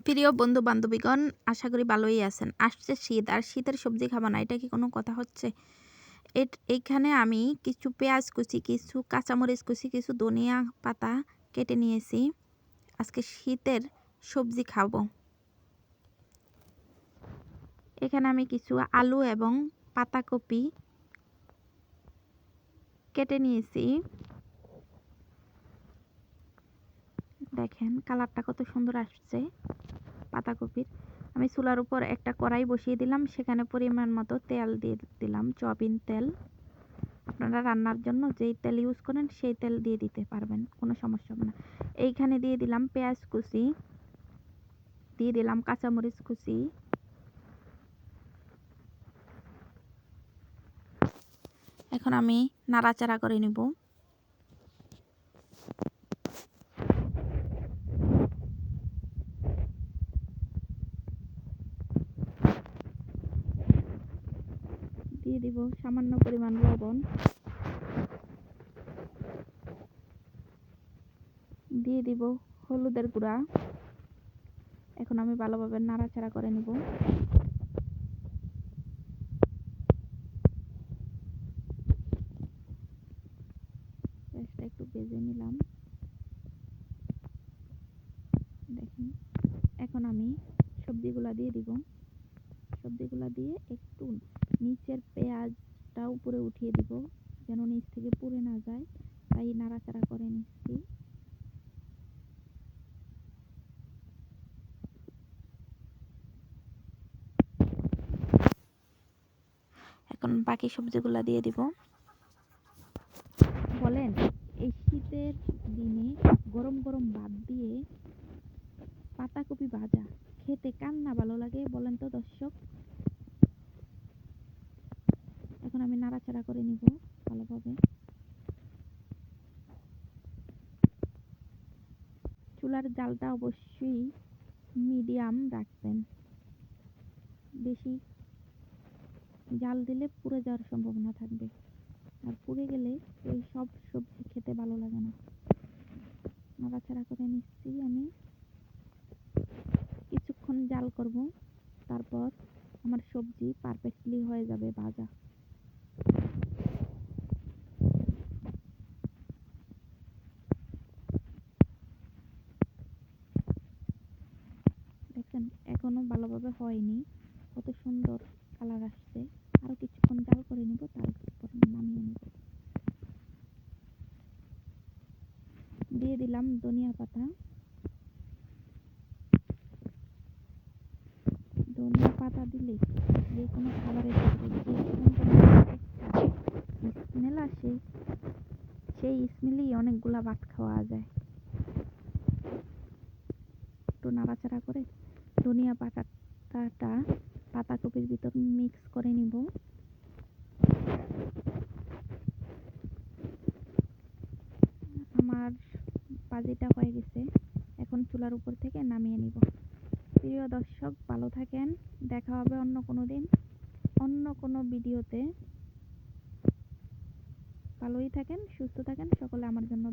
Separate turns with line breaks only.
প্রিয় বন্ধু বান্ধবীগণ, আশা করি ভালোই আছেন। আসছে শীত, আর শীতের সবজি খাবো না, এটা কি কোনো কথা হচ্ছে? এইখানে আমি কিছু পেঁয়াজ কুচি, কিছু কাঁচামরিচ কুচি, কিছু ধনিয়া পাতা কেটে নিয়েছি। আজকে শীতের সবজি খাবো। এখানে আমি কিছু আলু এবং পাতাকপি কেটে নিয়েছি। দেখেন কালারটা কত সুন্দর আসছে পাতাকপির। আমি চুলার উপর একটা কড়াই বসিয়ে দিলাম, সেখানে পরিমাণ মতো তেল দিয়ে দিলাম, সয়াবিন তেল। আপনারা রান্নার জন্য যেই তেল ইউজ করেন সেই তেল দিয়ে দিতে পারবেন, কোনো সমস্যা হবে না। এইখানে দিয়ে দিলাম পেঁয়াজ কুচি, দিয়ে দিলাম কাঁচামরিচ কুচি, এখন আমি নাড়াচাড়া করে নিব। দিয়ে দিব সামান্য পরিমাণ লবণ, দিয়ে দিব হলুদের গুঁড়া। এখন আমি ভালোভাবে নাড়াচাড়া করে নিব। পেঁয়াজটা একটু ভেজে নিলাম, দেখেন। এখন আমি সবজিগুলা দিয়ে দিব। সবজিগুলা দিয়ে একটু নিচের পেঁয়াজটা উপরে উঠিয়ে দিব, যেন নিচ থেকে পুড়ে না যায়, তাই নাড়াচাড়া করে নিচ্ছি। এখন বাকি সবজিগুলা দিয়ে দিব। বলেন, এই শীতের দিনে গরম গরম ভাত দিয়ে পাতাকপি ভাজা খেতে কার না ভালো লাগে বলেন তো দর্শক। এখন আমি নাড়াচাড়া করে নিব ভালোভাবে। চুলার জালটা অবশ্যই মিডিয়াম রাখবেন, বেশি জাল দিলে পুড়ে যাওয়ার সম্ভাবনা থাকবে, আর পুড়ে গেলে এই সব সবজি খেতে ভালো লাগে না। নাড়াচাড়া করে নিচ্ছি আমি, কিছুক্ষণ জাল করব, তারপর আমার সবজি পারফেক্টলি হয়ে যাবে ভাজা। দেখেন এখনো ভালোভাবে হয়নি, কত সুন্দর কালার আসছে। আরো কিছুক্ষণ জাল করে নিব, তারপর নামিয়ে নিব। দিয়ে দিলাম ধনিয়া পাতা। ধনিয়া পাতা দিলে যে কোনো খাবারের স্মেল আসে, সেই স্মেলেই অনেকগুলা ভাত খাওয়া যায়। একটু নাড়াচাড়া করে ধনিয়া পাতাটা পাতাকপির ভিতর মিক্স করে নিব। আমার ভাজিটা হয়ে গেছে, এখন চুলার উপর থেকে নামিয়ে নিব। প্রিয় দর্শক, ভালো থাকেন, দেখা হবে অন্য কোনো দিন অন্য কোনো ভিডিওতে। ভালোই থাকেন, সুস্থ থাকেন, সকলে আমার জন্য